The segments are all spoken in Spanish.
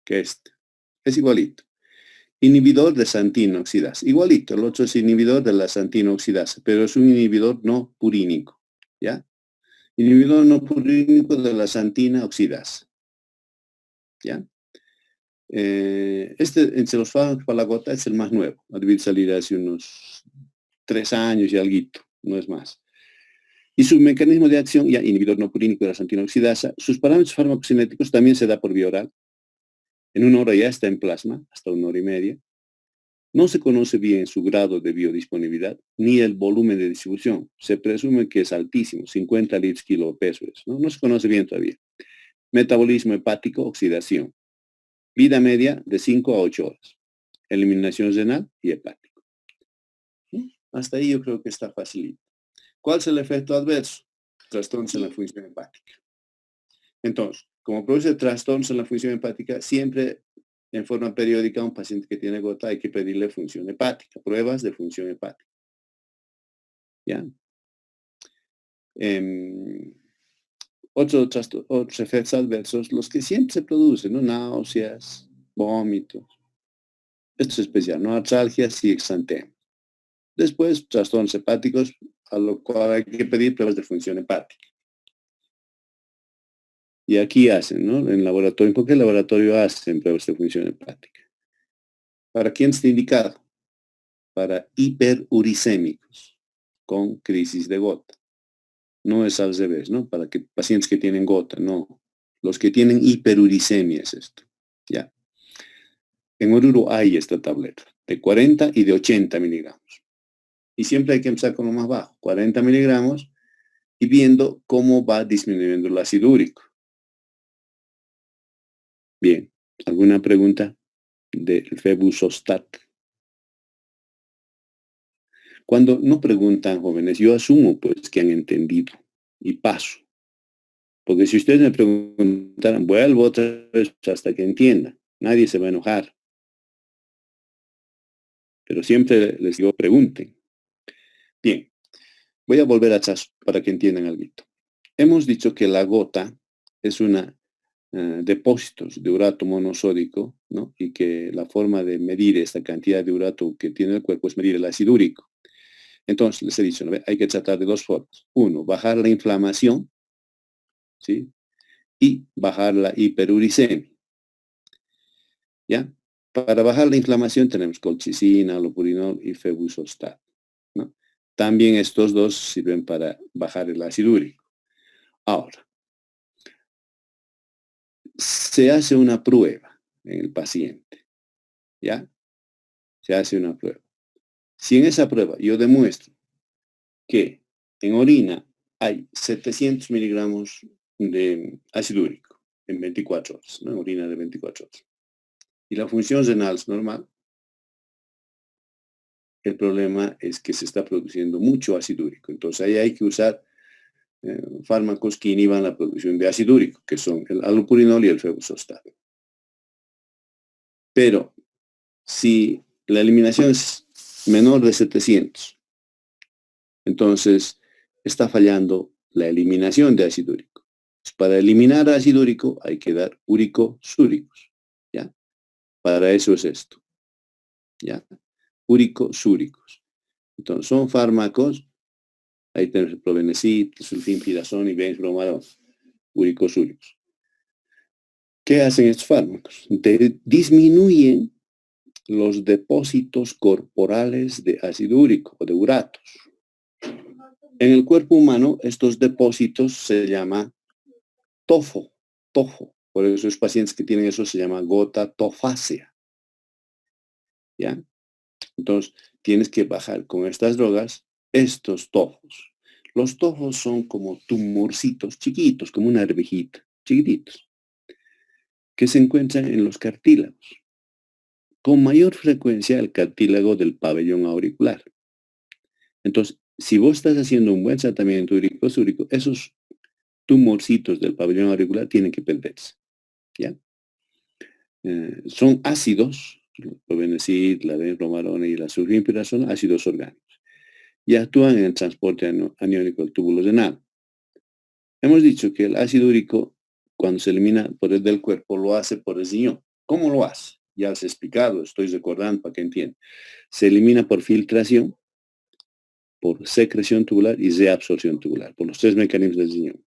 que este. Es igualito. Inhibidor de santina oxidasa. Igualito, el otro es inhibidor de la santina oxidasa, pero es un inhibidor no purínico, ¿ya? Inhibidor no purínico de la santina oxidasa, ¿ya? Este, entre los fármacos para la gota, es el más nuevo. Ha debido salir hace unos 3 años y alguito, no es más. Y su mecanismo de acción, ya inhibidor no purínico de la santina oxidasa, sus parámetros farmacocinéticos también se da por vía oral. En 1 hora ya está en plasma, hasta 1 hora y media. No se conoce bien su grado de biodisponibilidad ni el volumen de distribución. Se presume que es altísimo, 50 litros kilo peso. No se conoce bien todavía. Metabolismo hepático, oxidación. Vida media de 5 a 8 horas. Eliminación renal y hepático. Hasta ahí yo creo que está facilito. ¿Cuál es el efecto adverso? Trastornos en la función hepática. Entonces, como produce trastornos en la función hepática, siempre en forma periódica a un paciente que tiene gota hay que pedirle función hepática, pruebas de función hepática. ¿Ya? Otros efectos adversos, los que siempre se producen, ¿no? Náuseas, vómitos. Esto es especial, ¿no? Artralgias y exantema. Después, trastornos hepáticos, a lo cual hay que pedir pruebas de función hepática. Y aquí hacen, ¿no? En laboratorio, ¿en cualquier laboratorio hacen pruebas de función hepática? ¿Para quién está indicado? Para hiperuricémicos con crisis de gota. No es al revés, ¿no? Para que pacientes que tienen gota, no. Los que tienen hiperuricemia es esto, ¿ya? En Oruro hay esta tableta, de 40 y de 80 miligramos. Y siempre hay que empezar con lo más bajo, 40 miligramos, y viendo cómo va disminuyendo el ácido úrico. Bien, ¿alguna pregunta del Febuxostat? Cuando no preguntan, jóvenes, yo asumo pues que han entendido y paso. Porque si ustedes me preguntaran, vuelvo otra vez hasta que entiendan. Nadie se va a enojar. Pero siempre les digo, pregunten. Bien, voy a volver atrás para que entiendan algo. Hemos dicho que la gota es una depósitos de urato monosódico, ¿no? Y que la forma de medir esta cantidad de urato que tiene el cuerpo es medir el ácido úrico. Entonces, les he dicho, ¿no? Hay que tratar de 2 formas. 1, bajar la inflamación, ¿sí? Y bajar la hiperuricemia. ¿Ya? Para bajar la inflamación tenemos colchicina, allopurinol y febuxostat, ¿no? También estos dos sirven para bajar el ácido úrico. Ahora, se hace una prueba en el paciente, ¿ya? Se hace una prueba. Si en esa prueba yo demuestro que en orina hay 700 miligramos de ácido úrico en 24 horas, ¿no? Orina de 24 horas, y la función renal es normal, el problema es que se está produciendo mucho ácido úrico. Entonces ahí hay que usar fármacos que inhiban la producción de ácido úrico, que son el allopurinol y el febuxostat. Pero si la eliminación es menor de 700, entonces está fallando la eliminación de ácido úrico. Para eliminar ácido úrico hay que dar úricosúricos, ¿ya? Para eso es esto, ¿ya? Úricosúricos. Entonces son fármacos, ahí tenemos el probenecid, sulfimpirazón y benzbromarón, úricosúricos. ¿Qué hacen estos fármacos? Disminuyen los depósitos corporales de ácido úrico o de uratos. En el cuerpo humano estos depósitos se llaman tofo. Por eso los pacientes que tienen eso se llama gota tofácea. ¿Ya? Entonces tienes que bajar con estas drogas estos tofos. Los tofos son como tumorcitos chiquitos, como una arvejita, chiquititos, que se encuentran en los cartílagos. Con mayor frecuencia el cartílago del pabellón auricular. Entonces, si vos estás haciendo un buen tratamiento úrico, esos tumorcitos del pabellón auricular tienen que perderse, ¿ya? Son ácidos, el probenecid, la benzbromarona y la sulfimpirazona son ácidos orgánicos y actúan en el transporte aniónico del túbulo renal. Hemos dicho que el ácido úrico, cuando se elimina por el del cuerpo, lo hace por el riñón. ¿Cómo lo hace? Ya les he explicado, estoy recordando para que entiendan. Se elimina por filtración, por secreción tubular y reabsorción tubular, por los tres mecanismos del riñón.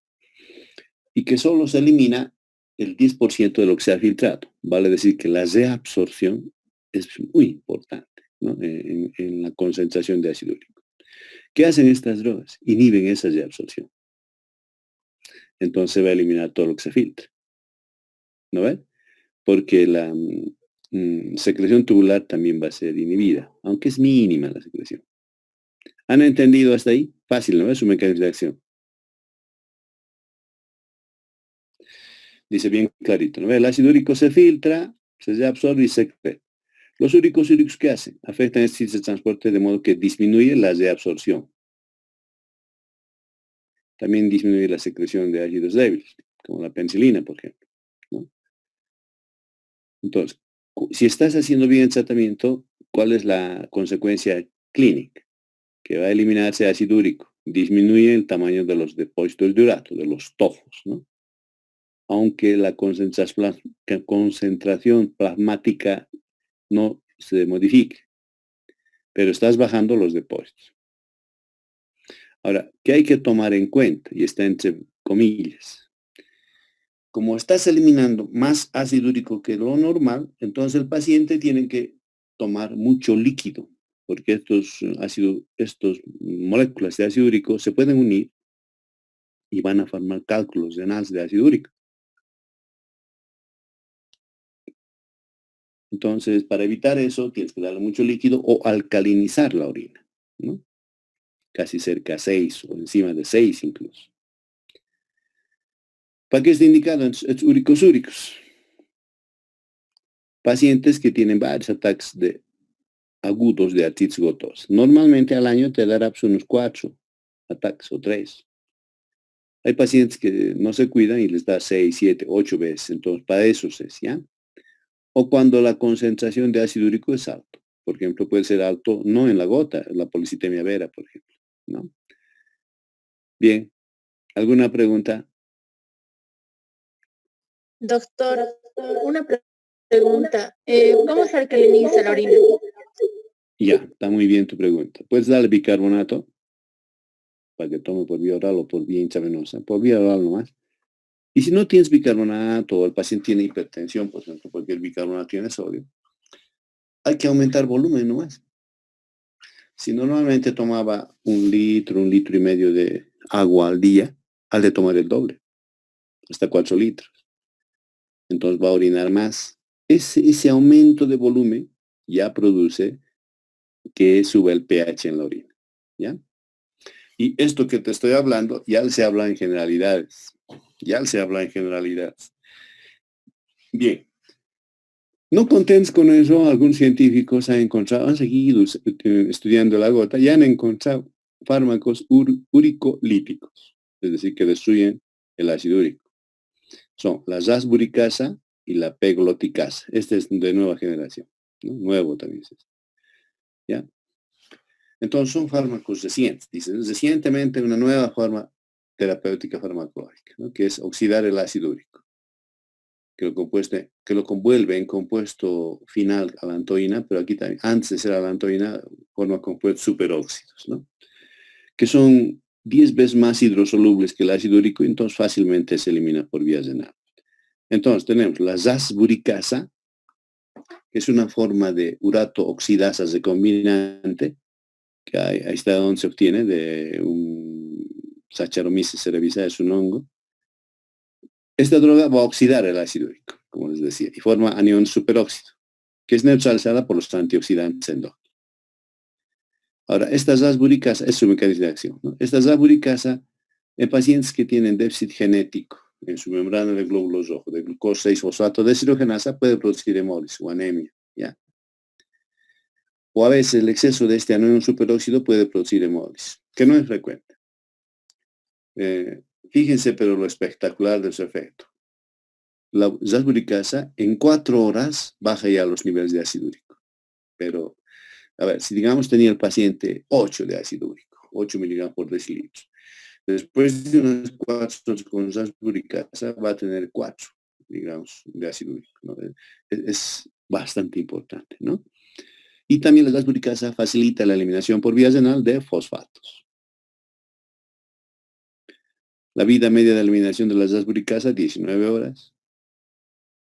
Y que solo se elimina el 10% de lo que se ha filtrado. Vale decir que la reabsorción es muy importante, ¿no? En la concentración de ácido úrico. ¿Qué hacen estas drogas? Inhiben esa reabsorción. Entonces se va a eliminar todo lo que se filtra. ¿No ven? Porque la secreción tubular también va a ser inhibida, aunque es mínima la secreción. ¿Han entendido hasta ahí? Fácil, ¿no? Es su mecanismo de acción. Dice bien clarito, ¿no? El ácido úrico se filtra, se reabsorbe y se secreta. Los úricos ¿qué hacen? Afectan este sitio de transporte de modo que disminuye la reabsorción. También disminuye la secreción de ácidos débiles, como la penicilina, por ejemplo, ¿no? Entonces, si estás haciendo bien el tratamiento, ¿cuál es la consecuencia clínica? Que va a eliminarse ácido úrico, disminuye el tamaño de los depósitos de urato, de los tofos, ¿no? Aunque la concentración plasmática no se modifique, pero estás bajando los depósitos. Ahora, ¿qué hay que tomar en cuenta? Y está entre comillas. Como estás eliminando más ácido úrico que lo normal, entonces el paciente tiene que tomar mucho líquido, porque estos moléculas de ácido úrico se pueden unir y van a formar cálculos renales de ácido úrico. Entonces, para evitar eso, tienes que darle mucho líquido o alcalinizar la orina, ¿no? Casi cerca a 6 o encima de 6 incluso. ¿Para qué está indicado estos úricos? Pacientes que tienen varios ataques agudos de artritis gotosa. Normalmente al año te dará pues, unos 4 ataques o 3. Hay pacientes que no se cuidan y les da 6, 7, 8 veces. Entonces, para eso es, ¿ya? O cuando la concentración de ácido úrico es alto. Por ejemplo, puede ser alto no en la gota, la policitemia vera, por ejemplo, ¿no? Bien, ¿alguna pregunta? Doctor, una pregunta. ¿Cómo se alcaliniza la orina? Ya, está muy bien tu pregunta. Puedes darle bicarbonato para que tome por vía oral o por vía intravenosa, por vía oral nomás. Y si no tienes bicarbonato o el paciente tiene hipertensión, por ejemplo, porque el bicarbonato tiene sodio, hay que aumentar volumen nomás. Si normalmente tomaba 1 litro y medio de agua al día, al de tomar el doble, hasta 4 litros. Entonces va a orinar más. Ese aumento de volumen ya produce que suba el pH en la orina, ¿ya? Y esto que te estoy hablando, ya se habla en generalidades. Ya se habla en generalidades. Bien. No contentos con eso, algunos científicos han seguido estudiando la gota y han encontrado fármacos uricolíticos, es decir, que destruyen el ácido úrico. Son la rasburicasa y la pegloticasa. Este es de nueva generación, ¿no? Nuevo también es. ¿Ya? Entonces son fármacos recientes, dicen, recientemente una nueva forma terapéutica farmacológica, ¿no? Que es oxidar el ácido úrico, que lo convuelve en compuesto final a la antoína, pero aquí también, antes de ser a la antoína, forma compuestos superóxidos, ¿no? Que son 10 veces más hidrosolubles que el ácido úrico y entonces fácilmente se elimina por vías renales. Entonces tenemos la zasburicasa, que es una forma de urato oxidasa recombinante, que ahí está donde se obtiene de un Saccharomyces cerevisiae, es un hongo. Esta droga va a oxidar el ácido úrico, como les decía, y forma anión superóxido, que es neutralizada por los antioxidantes endógenos. Ahora, esta zasburicasa es su mecanismo de acción, ¿no? Esta zasburicasa en pacientes que tienen déficit genético en su membrana de glóbulos rojos, de glucosa 6-fosfato deshidrogenasa, puede producir hemolis o anemia, ¿ya? O a veces el exceso de este anión superóxido puede producir hemolis, que no es frecuente. Fíjense, pero lo espectacular de su efecto. La zasburicasa en 4 horas baja ya los niveles de ácido úrico. Pero, a ver, si digamos tenía el paciente 8 de ácido úrico, 8 miligramos por decilitro. Después de unas 4 horas con zasburicasa va a tener 4. miligramos de ácido úrico, ¿no? Es bastante importante, ¿no? Y también la gas uricasa facilita la eliminación por vía renal de fosfatos. La vida media de eliminación de las gas uricasa, 19 horas.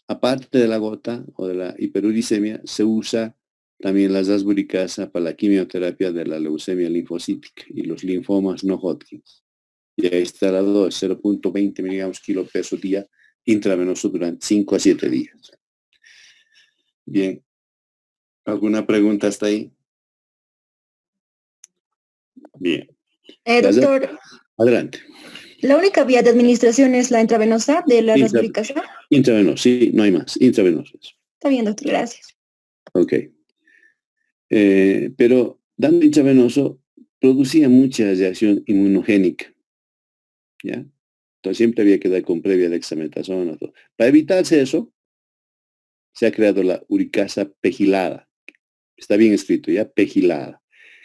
Aparte de la gota o de la hiperuricemia, se usa también la gas uricasa para la quimioterapia de la leucemia linfocítica y los linfomas no Hodgkins. Y ahí está la dosis, 0.20 miligramos kilo peso día intravenoso durante 5 a 7 días. Bien. ¿Alguna pregunta hasta ahí? Bien. Doctor, adelante. ¿La única vía de administración es la intravenosa de la gas uricasa? Intravenoso, sí, no hay más. Intravenoso. Está bien, doctor, gracias. Ok. Pero dando intravenoso producía mucha reacción inmunogénica. ¿Ya? Entonces siempre había que dar con previa dexametasona. Todo. Para evitarse eso, se ha creado la uricasa pegilada. Está bien escrito, ¿ya? Pegilada,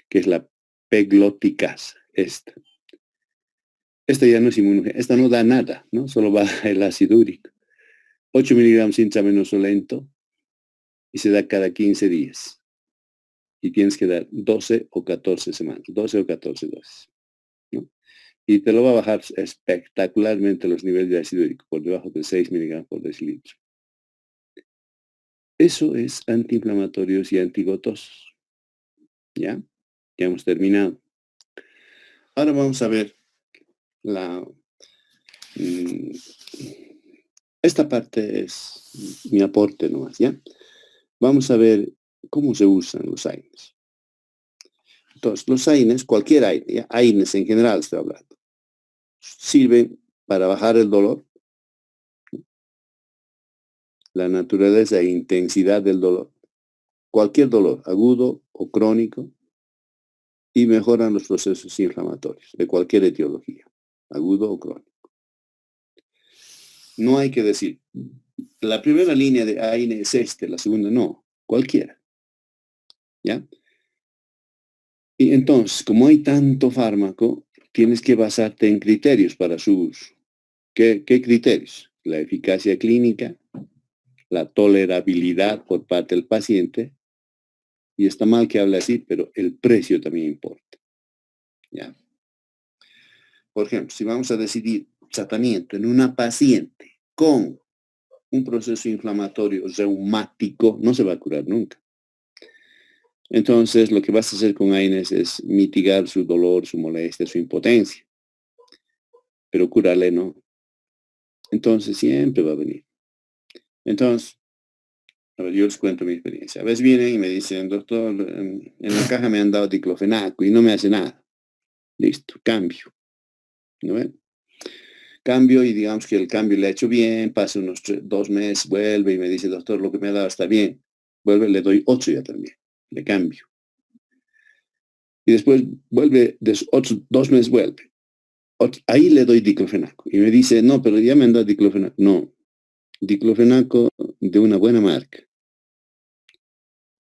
que es la pegloticasa. Esta ya no es inmunogénica, esta no da nada, ¿no? Solo baja el ácido úrico. 8 miligramos intravenoso lento y se da cada 15 días. Y tienes que dar 12 o 14 semanas, 12 o 14 dosis, ¿no? Y te lo va a bajar espectacularmente los niveles de ácido úrico, por debajo de 6 miligramos por decilitro. Eso es antiinflamatorios y antigotosos. ¿Ya? Ya hemos terminado. Ahora vamos a ver esta parte es mi aporte nomás, ¿ya? Vamos a ver cómo se usan los AINES. Entonces, los AINES, cualquier AINE, ¿ya? AINES en general estoy hablando, sirven para bajar el dolor, la naturaleza e intensidad del dolor, cualquier dolor, agudo o crónico, y mejoran los procesos inflamatorios de cualquier etiología, agudo o crónico. No hay que decir, la primera línea de AINE es la segunda no, cualquiera. ¿Ya? Y entonces, como hay tanto fármaco, tienes que basarte en criterios para su uso. ¿Qué criterios? La eficacia clínica, la tolerabilidad por parte del paciente, y está mal que hable así, pero el precio también importa. ¿Ya? Por ejemplo, si vamos a decidir tratamiento en una paciente con un proceso inflamatorio reumático, no se va a curar nunca. Entonces, lo que vas a hacer con AINES es mitigar su dolor, su molestia, su impotencia. Pero curarle no. Entonces, siempre va a venir. Entonces, a ver, yo les cuento mi experiencia. A veces vienen y me dicen, doctor, en la caja me han dado diclofenaco y no me hace nada. Listo, cambio. ¿No ven? Cambio y digamos que el cambio le ha hecho bien, pasa unos 2 meses, vuelve y me dice, doctor, lo que me ha dado está bien. Vuelve, le doy 8 ya también. Le cambio. Y después vuelve, de otros 2 meses vuelve. Ahí le doy diclofenaco. Y me dice, no, pero ya me han dado diclofenaco. No, diclofenaco de una buena marca.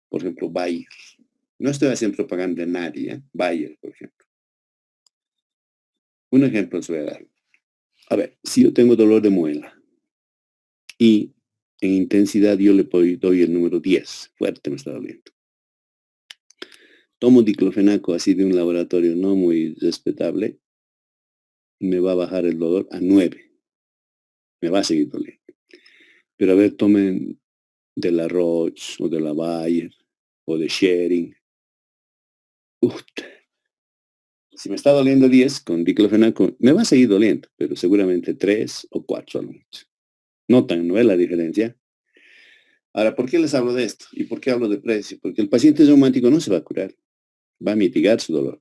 Por ejemplo, Bayer. No estoy haciendo propaganda de nadie, ¿eh? Bayer, por ejemplo. Un ejemplo les voy a dar. A ver, si yo tengo dolor de muela y en intensidad yo le doy el número 10, fuerte me está doliendo. Tomo diclofenaco así de un laboratorio no muy respetable, me va a bajar el dolor a 9. Me va a seguir doliendo. Pero a ver, tomen de la Roche o de la Bayer o de Schering. Si me está doliendo 10 con diclofenaco, me va a seguir doliendo, pero seguramente 3 o 4 a lo mucho. Notan, ¿no es la diferencia? Ahora, ¿por qué les hablo de esto? ¿Y por qué hablo de precio? Porque el paciente reumático no se va a curar, va a mitigar su dolor.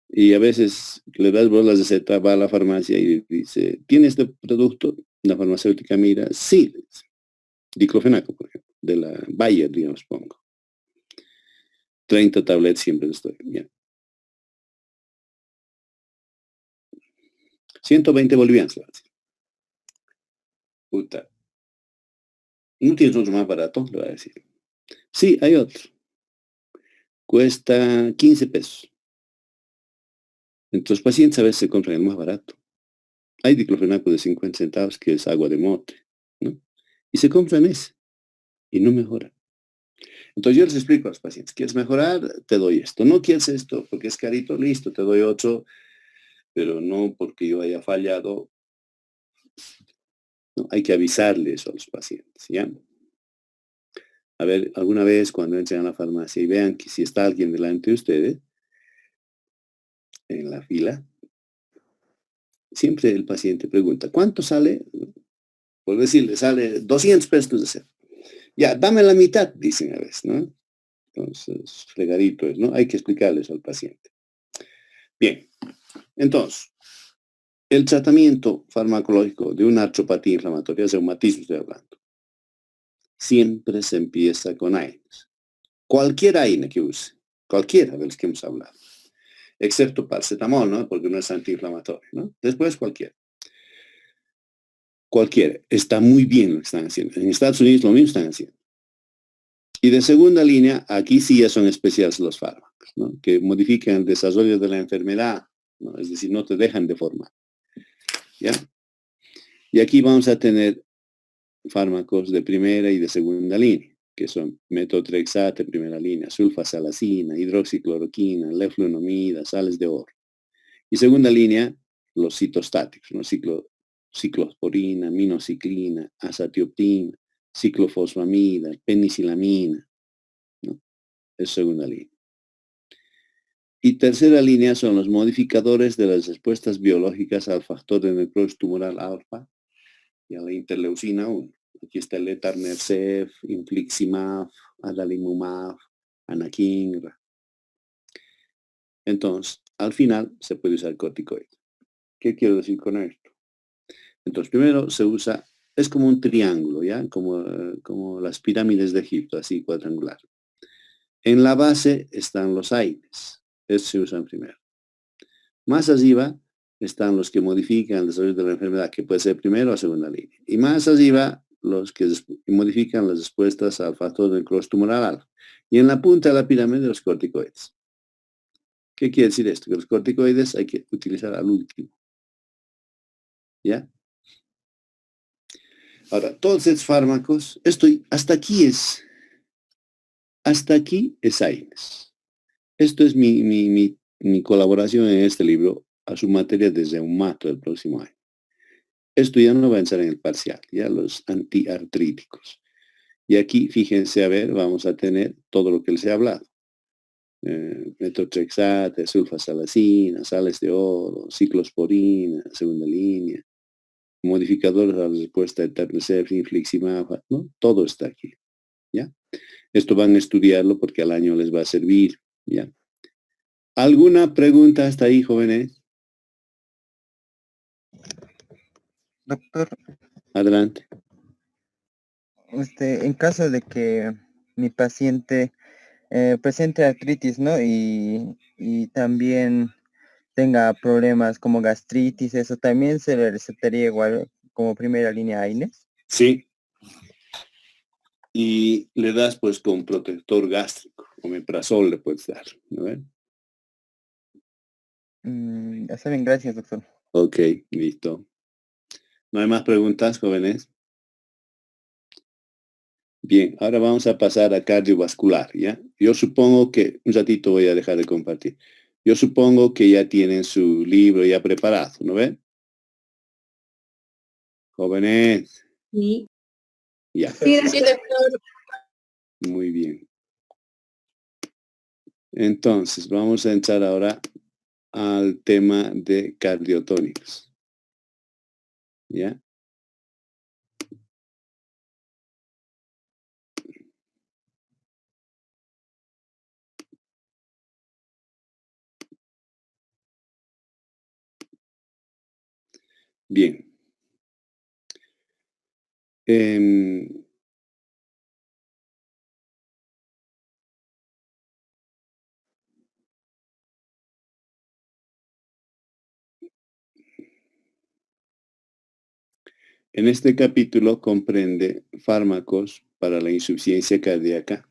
Y a veces le das bolas de receta, va a la farmacia y dice, ¿tiene este producto? La farmacéutica mira, sí, diclofenaco, por ejemplo, de la Bayer, digamos, pongo. 30 tablets siempre estoy, bien. 120 bolivianos. Puta. ¿No tienes otro más barato? Le va a decir. Sí, hay otro. Cuesta 15 pesos. Entonces, pacientes a veces se compran el más barato. Hay diclofenaco de 50 centavos que es agua de mote. Y se compran ese y no mejoran. Entonces yo les explico a los pacientes, ¿quieres mejorar? Te doy esto. No quieres esto porque es carito, listo, te doy otro, pero no porque yo haya fallado. No, hay que avisarle eso a los pacientes, ¿ya? A ver, alguna vez cuando entren a la farmacia y vean que si está alguien delante de ustedes, en la fila, siempre el paciente pregunta, ¿cuánto sale? Por decirle, sale 200 pesos de ser. Ya, dame la mitad, dicen a veces, ¿no? Entonces, fregadito es, ¿no? Hay que explicarle eso al paciente. Bien, entonces, el tratamiento farmacológico de una artropatía inflamatoria, reumatismo estoy hablando, siempre se empieza con AINES. Cualquier AINE que use, cualquiera de los que hemos hablado, excepto paracetamol, ¿no? Porque no es antiinflamatorio, ¿no? Después cualquiera. Cualquiera. Está muy bien lo que están haciendo. En Estados Unidos lo mismo están haciendo. Y de segunda línea, aquí sí ya son especiales los fármacos, ¿no? Que modifican el desarrollo de la enfermedad, ¿no? Es decir, no te dejan deformar. ¿Ya? Y aquí vamos a tener fármacos de primera y de segunda línea, que son metotrexate, primera línea, sulfasalacina, hidroxicloroquina, leflunomida, sales de oro. Y segunda línea, los citostáticos, ¿no? Ciclosporina, minociclina, azatioprina, ciclofosfamida, penicilamina, ¿no? Es segunda línea. Y tercera línea son los modificadores de las respuestas biológicas al factor de necrosis tumoral alfa y a la interleucina 1. Aquí está el etanercept, infliximab, adalimumab, anakinra. Entonces, al final se puede usar corticoide. ¿Qué quiero decir con esto? Entonces, primero se usa, es como un triángulo, ¿ya? Como las pirámides de Egipto, así cuadrangular. En la base están los AINES, estos se usan primero. Más arriba están los que modifican el desarrollo de la enfermedad, que puede ser primero o segunda línea. Y más arriba, los que modifican las respuestas al factor de necrosis tumoral alfa. Y en la punta de la pirámide, los corticoides. ¿Qué quiere decir esto? Que los corticoides hay que utilizar al último. ¿Ya? Ahora, todos estos fármacos, hasta aquí es AINES. Esto es mi colaboración en este libro a su materia de reumato del próximo año. Esto ya no va a entrar en el parcial, ya los antiartríticos. Y aquí, fíjense, a ver, vamos a tener todo lo que les he hablado. Metotrexate, sulfasalacina, sales de oro, ciclosporina, segunda línea, modificadores a la respuesta de etanercept, infliximab, ¿no? Todo está aquí, ¿ya? Esto van a estudiarlo porque al año les va a servir, ¿ya? ¿Alguna pregunta hasta ahí, jóvenes? Doctor, Adelante. en caso de que mi paciente presente artritis, ¿no? Y también tenga problemas como gastritis, eso también se le recetaría igual como primera línea AINES. Sí. Y le das pues con protector gástrico, omeprazol le puedes dar, ¿no ven? Está bien, gracias, doctor. Ok, listo. ¿No hay más preguntas, jóvenes? Bien, ahora vamos a pasar a cardiovascular, ¿ya? Yo supongo que, un ratito voy a dejar de compartir. Yo supongo que ya tienen su libro ya preparado, ¿no ven? Jóvenes. Sí. Ya, Sí, doctor. muy bien. Entonces, vamos a entrar ahora al tema de cardiotónicos. ¿Ya? Bien. En este capítulo comprende fármacos para la insuficiencia cardíaca,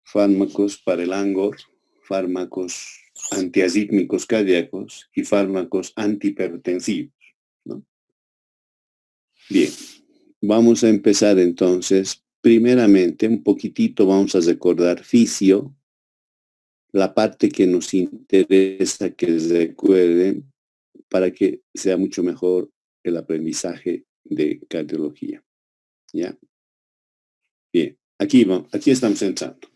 fármacos para el ANGOR, fármacos antiarrítmicos cardíacos y fármacos antihipertensivos, ¿no? Bien, Vamos a empezar entonces. Primeramente, un poquitito vamos a recordar fisio, la parte que nos interesa que recuerden para que sea mucho mejor el aprendizaje de cardiología. ¿Ya? Bien, aquí estamos entrando.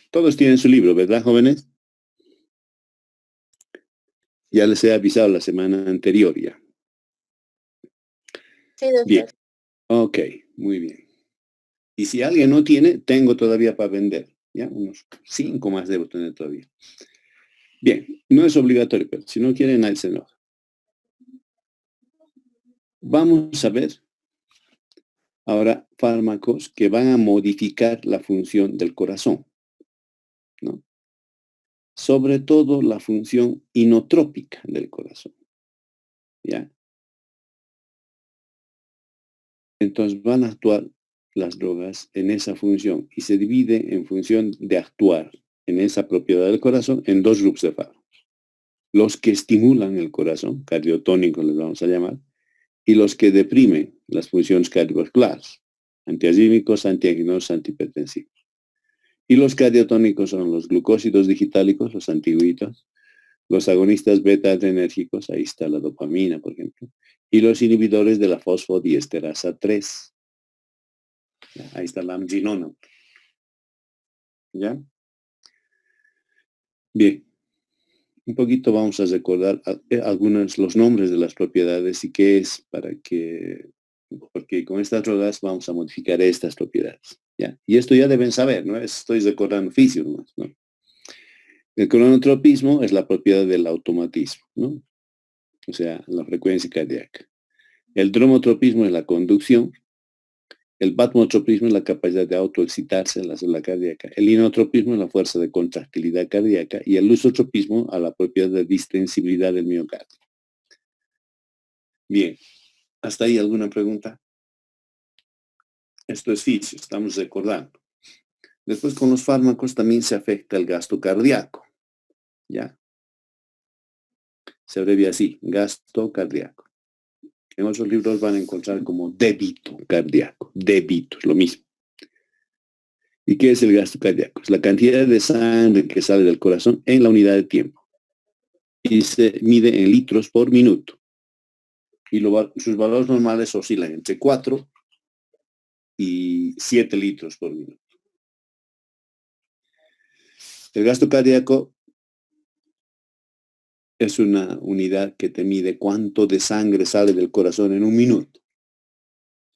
Todos tienen su libro, ¿verdad, jóvenes? Ya les he avisado la semana anterior ya. Sí, doctor. Bien, ok, muy bien. Y si alguien no tiene, tengo todavía para vender. ¿Ya? Unos 5 más debo tener todavía. Bien, no es obligatorio, pero si no quieren, nadie se enoja. Vamos a ver ahora fármacos que van a modificar la función del corazón, ¿no? Sobre todo la función inotrópica del corazón, ¿ya? Entonces van a actuar las drogas en esa función y se divide en función de actuar en esa propiedad del corazón en 2 grupos de fármacos. Los que estimulan el corazón, cardiotónicos les vamos a llamar, y los que deprimen las funciones cardiovasculares, antiarrítmicos, antianginosos, antihipertensivos. Y los cardiotónicos son los glucósidos digitálicos, los antiguitos, los agonistas beta-adrenérgicos, ahí está la dopamina, por ejemplo, y los inhibidores de la fosfodiesterasa 3. Ahí está la amginona. ¿Ya? Bien. Un poquito vamos a recordar algunos los nombres de las propiedades y qué es porque con estas drogas vamos a modificar estas propiedades. ¿Ya? Y esto ya deben saber, ¿no? Estoy recordando físico nomás, ¿no? El cronotropismo es la propiedad del automatismo, ¿no? O sea, la frecuencia cardíaca. El dromotropismo es la conducción. El batmotropismo es la capacidad de autoexcitarse en la célula cardíaca. El inotropismo es la fuerza de contractilidad cardíaca. Y el lusotropismo a la propiedad de distensibilidad del miocardio. Bien, ¿hasta ahí alguna pregunta? Esto es fisio, estamos recordando. Después con los fármacos también se afecta el gasto cardíaco. ¿Ya? Se abrevia así, gasto cardíaco. En otros libros van a encontrar como débito cardíaco. Débito, es lo mismo. ¿Y qué es el gasto cardíaco? Es la cantidad de sangre que sale del corazón en la unidad de tiempo. Y se mide en litros por minuto. Y sus valores normales oscilan entre 4 y 7 litros por minuto. El gasto cardíaco es una unidad que te mide cuánto de sangre sale del corazón en un minuto.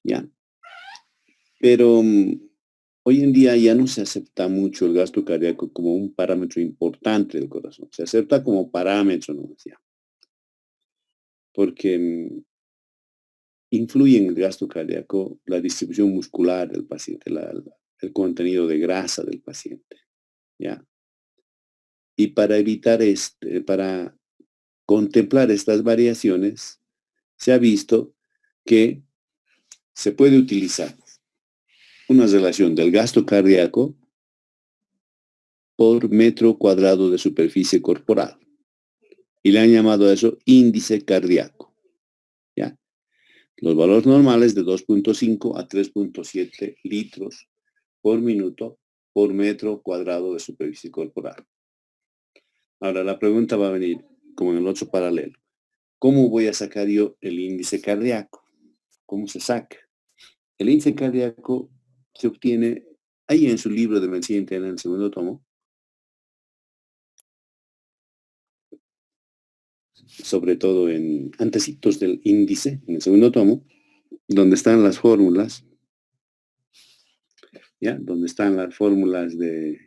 ¿Ya? Pero hoy en día ya no se acepta mucho el gasto cardíaco como un parámetro importante del corazón. Se acepta como parámetro, ¿no? Ya. Porque influye en el gasto cardíaco la distribución muscular del paciente, el contenido de grasa del paciente. ¿Ya? Y para evitar para contemplar estas variaciones, se ha visto que se puede utilizar una relación del gasto cardíaco por metro cuadrado de superficie corporal. Y le han llamado a eso índice cardíaco. ¿Ya? Los valores normales de 2.5 a 3.7 litros por minuto por metro cuadrado de superficie corporal. Ahora la pregunta va a venir como en el otro paralelo. ¿Cómo voy a sacar yo el índice cardíaco? ¿Cómo se saca? El índice cardíaco se obtiene ahí en su libro de medicina interna en el segundo tomo. Sobre todo en antecitos del índice, en el segundo tomo, donde están las fórmulas, ¿ya? Donde están las fórmulas de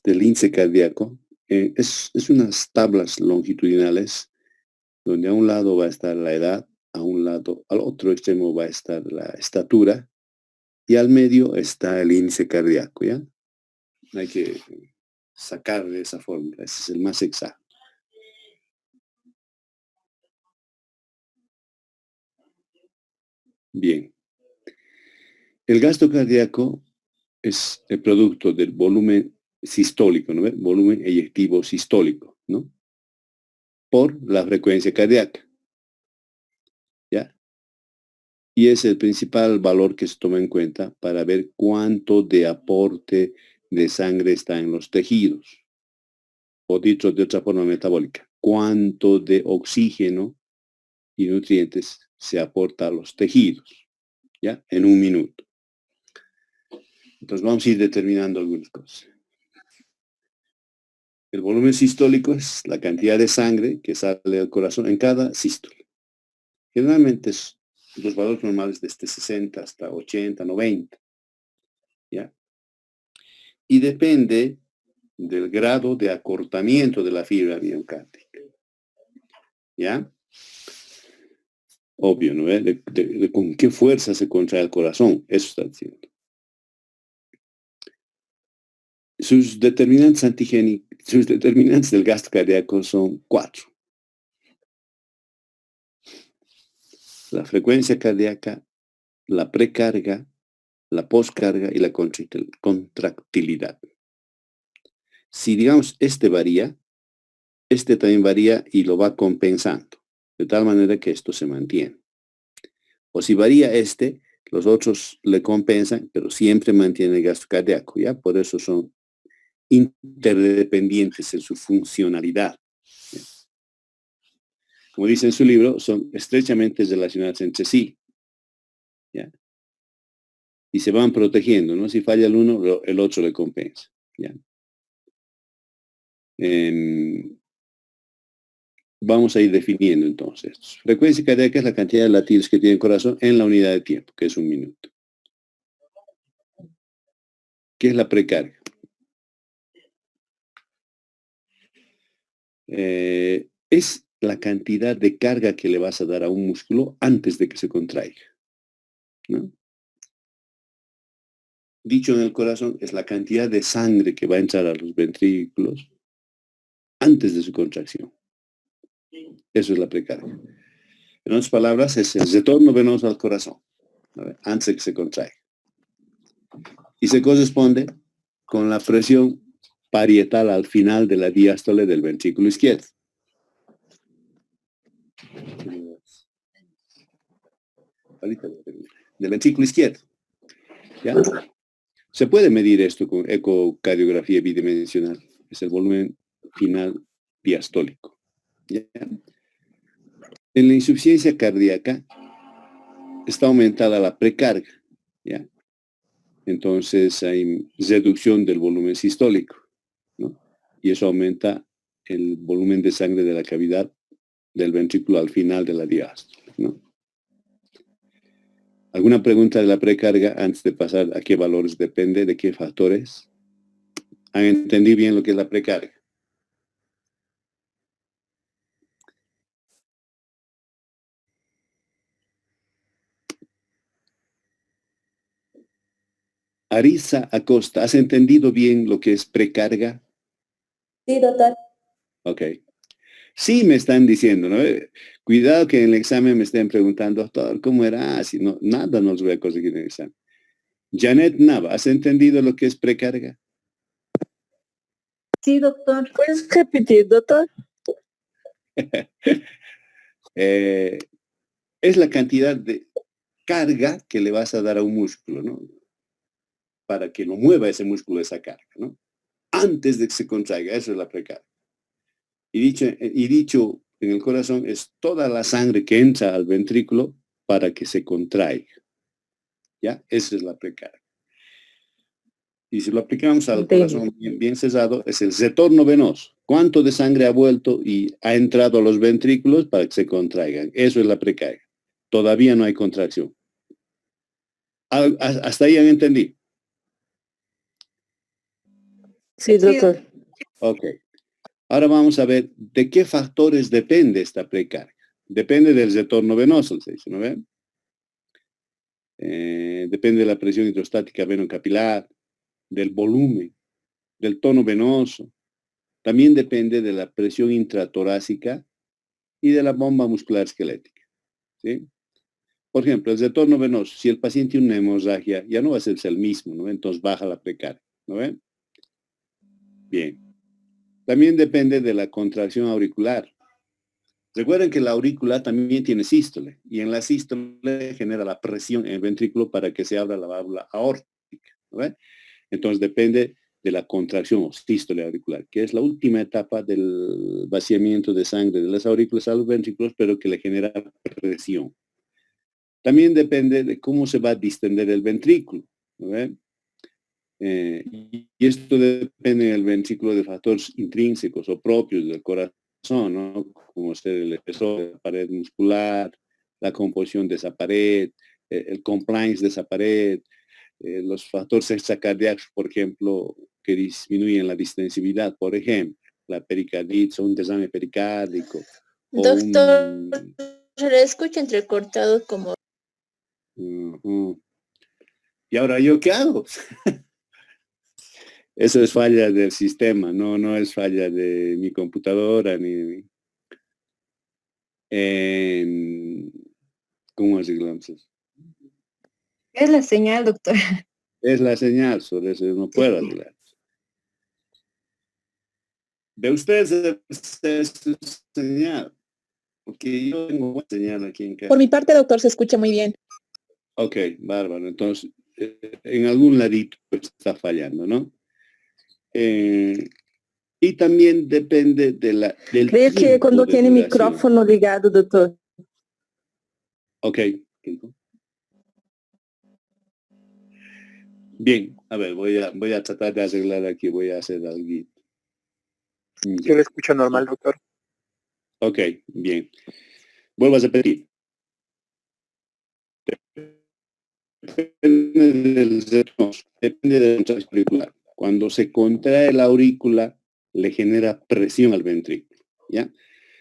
del índice cardíaco. Es unas tablas longitudinales donde a un lado va a estar la edad, al otro extremo va a estar la estatura y al medio está el índice cardíaco, ¿ya? Hay que sacar de esa fórmula, ese es el más exacto. Bien. El gasto cardíaco es el producto del volumen sistólico, ¿no? Volumen eyectivo sistólico, ¿no? Por la frecuencia cardíaca. ¿Ya? Y es el principal valor que se toma en cuenta para ver cuánto de aporte de sangre está en los tejidos. O dicho de otra forma metabólica, cuánto de oxígeno y nutrientes se aporta a los tejidos, ¿ya? En un minuto. Entonces vamos a ir determinando algunas cosas. El volumen sistólico es la cantidad de sangre que sale del corazón en cada sístole. Generalmente los valores normales desde 60 hasta 80, 90. ¿Ya? Y depende del grado de acortamiento de la fibra miocárdica. ¿Ya? Obvio, ¿no? De con qué fuerza se contrae el corazón. Eso está diciendo. Sus determinantes del gasto cardíaco son 4. La frecuencia cardíaca, la precarga, la poscarga y la contractilidad. Si, digamos, este varía, este también varía y lo va compensando, de tal manera que esto se mantiene. O si varía este, los otros le compensan, pero siempre mantiene el gasto cardíaco, ¿ya? Por eso son interdependientes en su funcionalidad. Como dice en su libro, son estrechamente relacionados entre sí. ¿Ya? Y se van protegiendo, ¿no? Si falla el uno, el otro le compensa. ¿Ya? Vamos a ir definiendo entonces. Frecuencia cardíaca es la cantidad de latidos que tiene el corazón en la unidad de tiempo, que es un minuto. ¿Qué es la precarga? Es la cantidad de carga que le vas a dar a un músculo antes de que se contraiga, ¿no? Dicho en el corazón, es la cantidad de sangre que va a entrar a los ventrículos antes de su contracción. Eso es la precarga. En otras palabras, es el retorno venoso al corazón, antes de que se contraiga. Y se corresponde con la presión parietal al final de la diástole del ventrículo izquierdo. Del ventrículo izquierdo. ¿Ya? Se puede medir esto con ecocardiografía bidimensional. Es el volumen final diastólico. ¿Ya? En la insuficiencia cardíaca está aumentada la precarga. ¿Ya? Entonces hay reducción del volumen sistólico, ¿no? Y eso aumenta el volumen de sangre de la cavidad del ventrículo al final de la diástole, ¿no? ¿Alguna pregunta de la precarga antes de pasar a qué valores depende, de qué factores? ¿Han entendido bien lo que es la precarga? Arisa Acosta, ¿has entendido bien lo que es precarga? Sí, doctor. Ok. Sí, me están diciendo, ¿no? Cuidado que en el examen me estén preguntando, doctor, ¿cómo era? Ah, si no, nada nos voy a conseguir en el examen. Janet Nava, ¿has entendido lo que es precarga? Sí, doctor. ¿Puedes repetir, doctor? Es la cantidad de carga que le vas a dar a un músculo, ¿no? Para que lo mueva ese músculo esa carga, ¿no? Antes de que se contraiga, eso es la precarga. Y dicho en el corazón es toda la sangre que entra al ventrículo para que se contraiga. ¿Ya? Esa es la precarga. Y si lo aplicamos al corazón bien cesado, es el retorno venoso. ¿Cuánto de sangre ha vuelto y ha entrado a los ventrículos para que se contraigan? Eso es la precarga. Todavía no hay contracción. ¿Hasta ahí han entendido? Sí, doctor. Ok. Ahora vamos a ver de qué factores depende esta precarga. Depende del retorno venoso, se dice, ¿no ven? Depende de la presión hidrostática venocapilar, del volumen, del tono venoso. También depende de la presión intratorácica y de la bomba muscular esquelética. ¿Sí? Por ejemplo, el retorno venoso, si el paciente tiene una hemorragia, ya no va a ser el mismo, ¿no? Entonces baja la precarga, ¿no ven? Bien. También depende de la contracción auricular. Recuerden que la aurícula también tiene sístole, y en la sístole genera la presión en el ventrículo para que se abra la válvula aórtica, ¿no ven? Entonces depende de la contracción o sístole auricular, que es la última etapa del vaciamiento de sangre de las aurículas a los ventrículos, pero que le genera presión. También depende de cómo se va a distender el ventrículo, ¿no ven? Y esto depende del ventrículo de factores intrínsecos o propios del corazón, ¿no? Como ser el espesor de la pared muscular, la composición de esa pared, el compliance de esa pared, los factores extracardíacos, por ejemplo, que disminuyen la distensibilidad, por ejemplo, la pericarditis o un desame pericárdico. Doctor, se le escucha entrecortado como... ¿Y ahora yo qué hago? Eso es falla del sistema, no es falla de mi computadora ni... ¿Cómo arreglamos eso? Es la señal, doctor. Es la señal, sobre eso no puedo arreglar. De ustedes es su señal, porque yo tengo buena señal aquí en casa. Por mi parte, doctor, se escucha muy bien. Ok, bárbaro. Entonces, en algún ladito está fallando, ¿no? Y también depende del Creo que tiempo cuando de tiene duración. micrófono ligado, doctor. Ok. Bien, a ver, voy a tratar de arreglar aquí, voy a hacer algo. Yo lo escucho normal, doctor. Ok, bien. Vuelvo a repetir. Depende de la contracción auricular. Cuando se contrae la aurícula, le genera presión al ventrículo, ¿ya?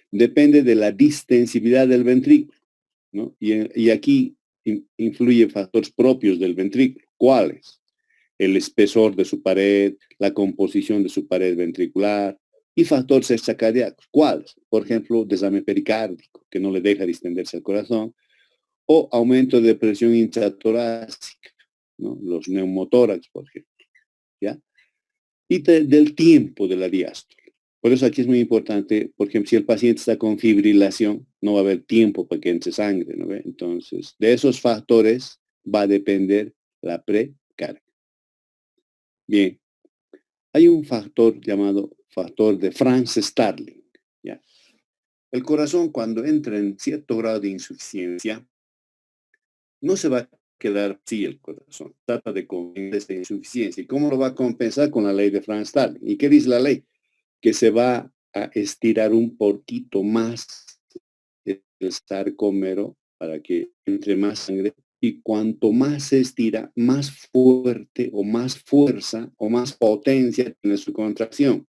Depende de la distensibilidad del ventrículo, ¿no? Y aquí influyen factores propios del ventrículo. ¿Cuáles? El espesor de su pared, la composición de su pared ventricular y factores extracardíacos. ¿Cuáles? Por ejemplo, desame pericárdico, que no le deja distenderse el corazón, o aumento de presión intratorácica, ¿no? Los neumotórax, por ejemplo, ¿ya? Y del tiempo de la diástole. Por eso aquí es muy importante, por ejemplo, si el paciente está con fibrilación, no va a haber tiempo para que entre sangre, ¿no ve? Entonces, de esos factores va a depender la precarga. Bien, hay un factor llamado factor de Franz-Starling, ¿ya? El corazón, cuando entra en cierto grado de insuficiencia, no se va a quedar así el corazón. Trata de compensar esa insuficiencia. ¿Y cómo lo va a compensar? Con la ley de Franz-Starling. ¿Y qué dice la ley? Que se va a estirar un poquito más el sarcómero para que entre más sangre. Y cuanto más se estira, más fuerte o más fuerza o más potencia tiene su contracción.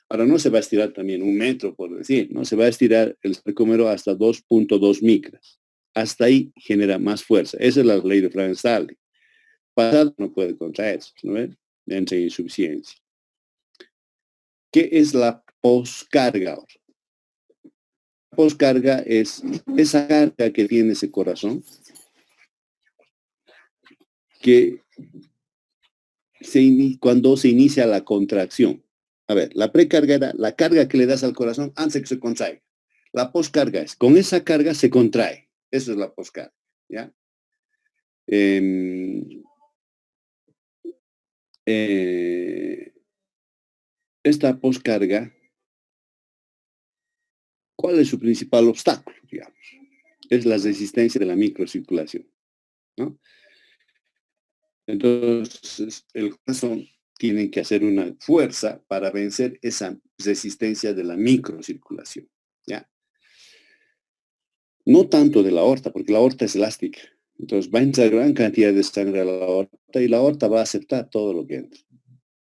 Ahora no se va a estirar también 1 metro, por decir, ¿no? Se va a estirar el sarcómero hasta 2.2 micras. Hasta ahí genera más fuerza. Esa es la ley de Franz-Starling. Pasado no puede contraerse, ¿no ven? Entra en insuficiencia. ¿Qué es la poscarga? La poscarga es esa carga que tiene ese corazón que cuando se inicia la contracción. A ver, la precarga era la carga que le das al corazón antes de que se contraiga. La poscarga es, con esa carga se contrae. Eso es la poscarga, ¿ya? Esta poscarga, ¿cuál es su principal obstáculo, digamos? Es la resistencia de la microcirculación, ¿no? Entonces, el corazón tiene que hacer una fuerza para vencer esa resistencia de la microcirculación, ¿ya? No tanto de la aorta, porque la aorta es elástica. Entonces, va a entrar gran cantidad de sangre a la aorta y la aorta va a aceptar todo lo que entra.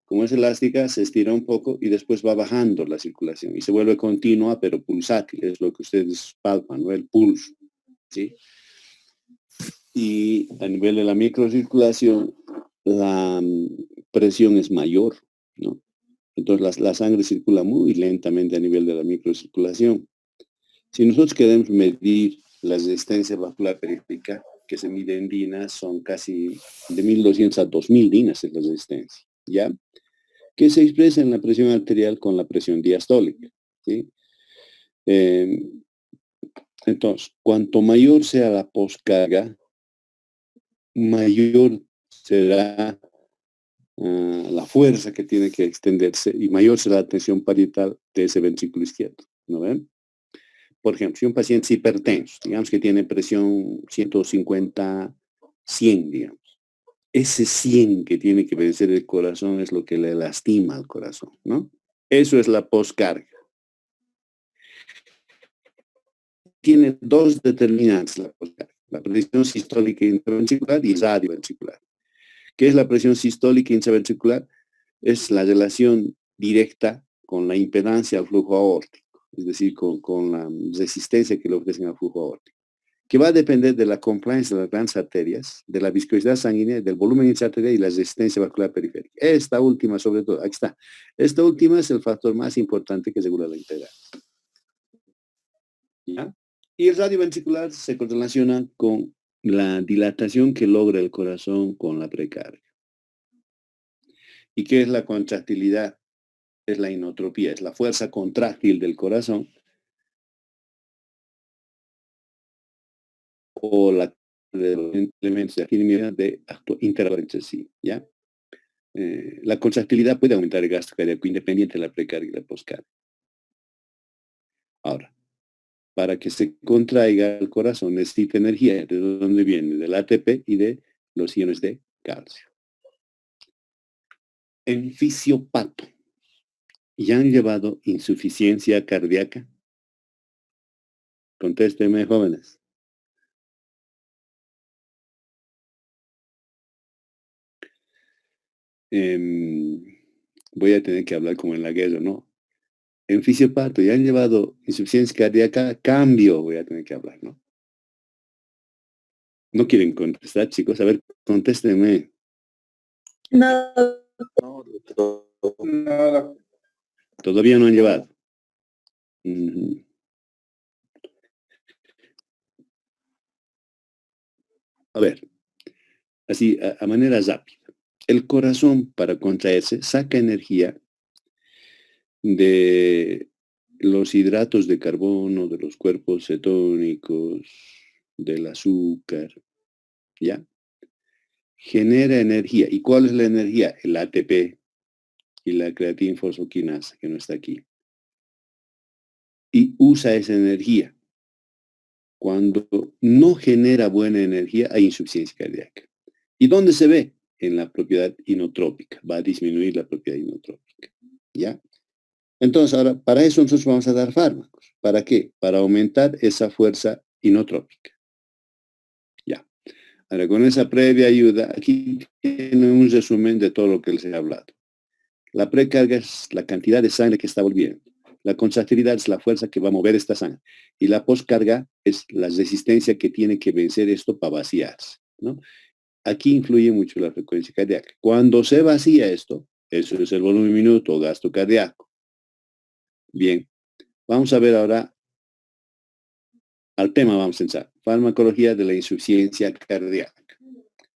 Como es elástica, se estira un poco y después va bajando la circulación y se vuelve continua, pero pulsátil, es lo que ustedes palpan, ¿no? El pulso, ¿sí? Y a nivel de la microcirculación, la presión es mayor, ¿no? Entonces la sangre circula muy lentamente a nivel de la microcirculación. Si nosotros queremos medir la resistencia vascular periférica, que se mide en dinas, son casi de 1200 a 2000 dinas en la resistencia, ¿ya? Que se expresa en la presión arterial con la presión diastólica, ¿sí? Entonces, cuanto mayor sea la poscarga, mayor será la fuerza que tiene que extenderse y mayor será la tensión parietal de ese ventrículo izquierdo, ¿no ven? Por ejemplo, si un paciente es hipertenso, digamos que tiene presión 150, 100, digamos. Ese 100 que tiene que vencer el corazón es lo que le lastima al corazón, ¿no? Eso es la poscarga. Tiene dos determinantes la poscarga, la presión sistólica intraventricular y radioventricular. ¿Qué es la presión sistólica intraventricular? Es la relación directa con la impedancia al flujo aórtico, es decir, con la resistencia que le ofrecen al flujo aórtico, que va a depender de la compliance de las grandes arterias, de la viscosidad sanguínea, del volumen intraarterial y la resistencia vascular periférica. Esta última, sobre todo, aquí está. Esta última es el factor más importante que regula la integral. ¿Ya? Y el radioventricular se correlaciona con la dilatación que logra el corazón con la precarga. ¿Y qué es la contractilidad? Es la inotropía, es la fuerza contráctil del corazón o la de los elementos de actividad de interactuar entre sí, ¿ya? La contractilidad puede aumentar el gasto cardíaco independiente de la precarga y la poscarga. Ahora, para que se contraiga el corazón necesita energía. ¿De dónde viene? Del ATP y de los iones de calcio. En fisiopato, ¿ya han llevado insuficiencia cardíaca? Contésteme, jóvenes. Voy a tener que hablar como en la guerra, ¿no? En fisiopato, ¿ya han llevado insuficiencia cardíaca? Cambio, voy a tener que hablar, ¿no? No quieren contestar, chicos. A ver, contéstenme. No, Todavía no han llevado. Uh-huh. A ver, así, a manera rápida. El corazón, para contraerse, saca energía de los hidratos de carbono, de los cuerpos cetónicos, del azúcar, ¿ya? Genera energía. ¿Y cuál es la energía? El ATP y la creatinfosfoquinasa, que no está aquí. Y usa esa energía. Cuando no genera buena energía, hay insuficiencia cardíaca. ¿Y dónde se ve? En la propiedad inotrópica. Va a disminuir la propiedad inotrópica, ¿ya? Entonces, ahora, para eso nosotros vamos a dar fármacos. ¿Para qué? Para aumentar esa fuerza inotrópica. Ya. Ahora, con esa previa ayuda, aquí tiene un resumen de todo lo que les he hablado. La precarga es la cantidad de sangre que está volviendo. La contractilidad es la fuerza que va a mover esta sangre. Y la poscarga es la resistencia que tiene que vencer esto para vaciarse, ¿no? Aquí influye mucho la frecuencia cardíaca. Cuando se vacía esto, eso es el volumen minuto o gasto cardíaco. Bien, vamos a ver ahora al tema, vamos a pensar. Farmacología de la insuficiencia cardíaca.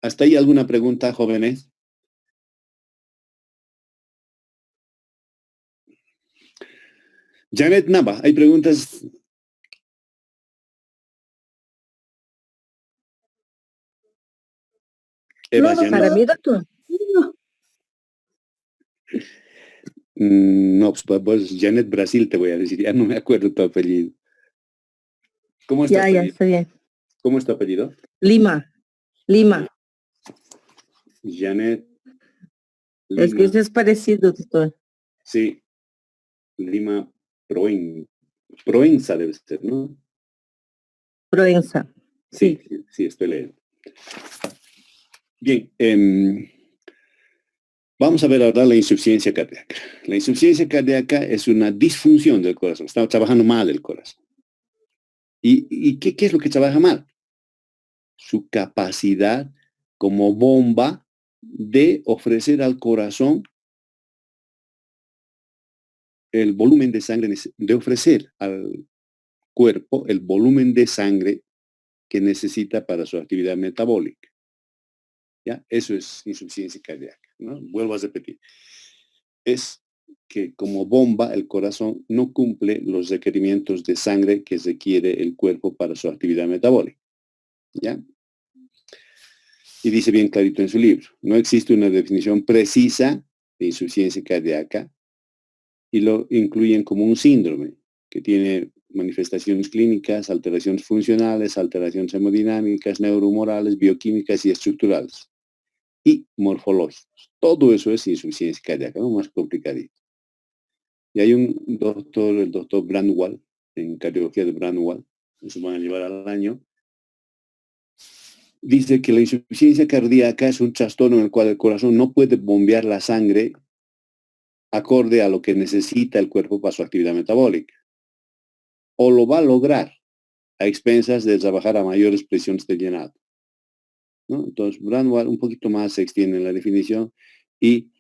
¿Hasta ahí alguna pregunta, jóvenes? Janet Nava, ¿hay preguntas? Eva, no, Janet. para mí, doctor. No, pues Janet Brasil te voy a decir, ya no me acuerdo tu apellido. ¿Cómo es tu Ya, apellido? está bien. ¿Cómo es tu apellido? Lima. Janet. Es que eso es parecido, doctor. Sí, Lima Proenza debe ser, ¿no? Proenza. Sí, estoy leyendo. Bien, vamos a ver ahora la insuficiencia cardíaca. La insuficiencia cardíaca es una disfunción del corazón. Está trabajando mal el corazón. ¿Y qué es lo que trabaja mal? Su capacidad como bomba de ofrecer al corazón el volumen de sangre, de ofrecer al cuerpo el volumen de sangre que necesita para su actividad metabólica. ¿Ya? Eso es insuficiencia cardíaca, ¿no? Vuelvo a repetir. Es que como bomba el corazón no cumple los requerimientos de sangre que requiere el cuerpo para su actividad metabólica. ¿Ya? Y dice bien clarito en su libro, no existe una definición precisa de insuficiencia cardíaca y lo incluyen como un síndrome que tiene manifestaciones clínicas, alteraciones funcionales, alteraciones hemodinámicas, neuromorales, bioquímicas y estructurales y morfológicos. Todo eso es insuficiencia cardíaca, ¿no? Más complicadito. Y hay un doctor, el doctor Brandwall, en cardiología de Brandwall, se van a llevar al año, dice que la insuficiencia cardíaca es un trastorno en el cual el corazón no puede bombear la sangre acorde a lo que necesita el cuerpo para su actividad metabólica. O lo va a lograr a expensas de trabajar a mayores presiones de llenado, ¿no? Entonces, Brandwall un poquito más se extiende en la definición y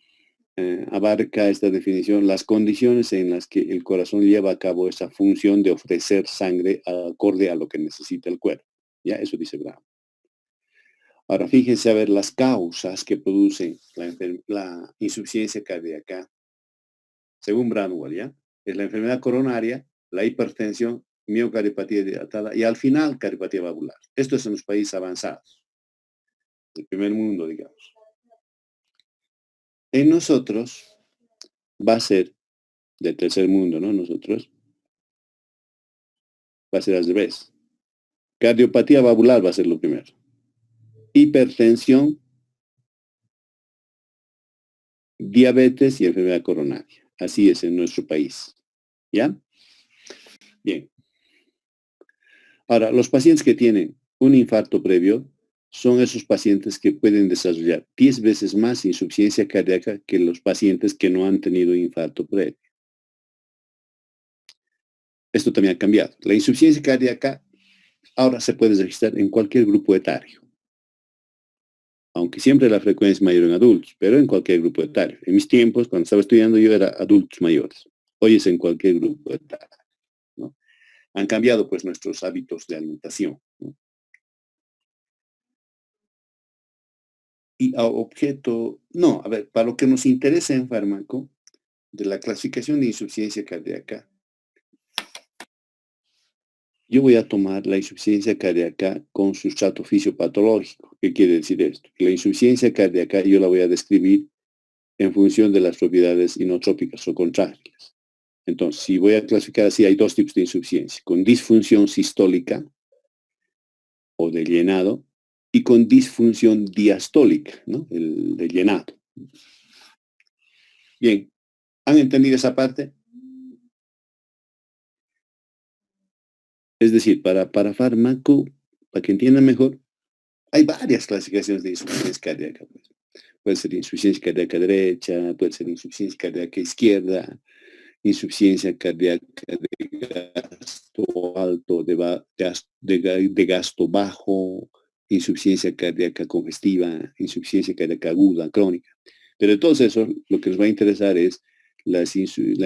abarca esta definición las condiciones en las que el corazón lleva a cabo esa función de ofrecer sangre acorde a lo que necesita el cuerpo. Ya, eso dice Brandwall. Ahora, fíjense a ver las causas que producen la insuficiencia cardíaca, según Brandwall, ¿ya? Es la enfermedad coronaria, la hipertensión, miocardiopatía dilatada y al final cardiopatía valvular. Esto es en los países avanzados, el primer mundo, digamos. En nosotros va a ser del tercer mundo, ¿no? Nosotros va a ser al revés. Cardiopatía valvular va a ser lo primero. Hipertensión, diabetes y enfermedad coronaria. Así es en nuestro país. ¿Ya? Bien. Ahora, los pacientes que tienen un infarto previo son esos pacientes que pueden desarrollar 10 veces más insuficiencia cardíaca que los pacientes que no han tenido infarto previo. Esto también ha cambiado. La insuficiencia cardíaca ahora se puede registrar en cualquier grupo etario. Aunque siempre la frecuencia es mayor en adultos, pero en cualquier grupo etario. En mis tiempos, cuando estaba estudiando, yo era adultos mayores. Hoy es en cualquier grupo etario, ¿no? Han cambiado, pues, nuestros hábitos de alimentación, ¿no? Y a objeto, no, a ver, para lo que nos interesa en fármaco, de la clasificación de insuficiencia cardíaca, yo voy a tomar la insuficiencia cardíaca con sustrato fisiopatológico. ¿Qué quiere decir esto? La insuficiencia cardíaca yo la voy a describir en función de las propiedades inotrópicas o contráctiles. Entonces, si voy a clasificar así, hay dos tipos de insuficiencia, con disfunción sistólica o de llenado y con disfunción diastólica, ¿no? El de llenado. Bien, ¿han entendido esa parte? Es decir, para fármaco, para que entiendan mejor, hay varias clasificaciones de insuficiencia cardíaca. Pues. Puede ser insuficiencia cardíaca derecha, puede ser insuficiencia cardíaca izquierda, insuficiencia cardíaca de gasto alto, de gasto bajo, insuficiencia cardíaca congestiva, insuficiencia cardíaca aguda, crónica. Pero de todos esos, lo que nos va a interesar es la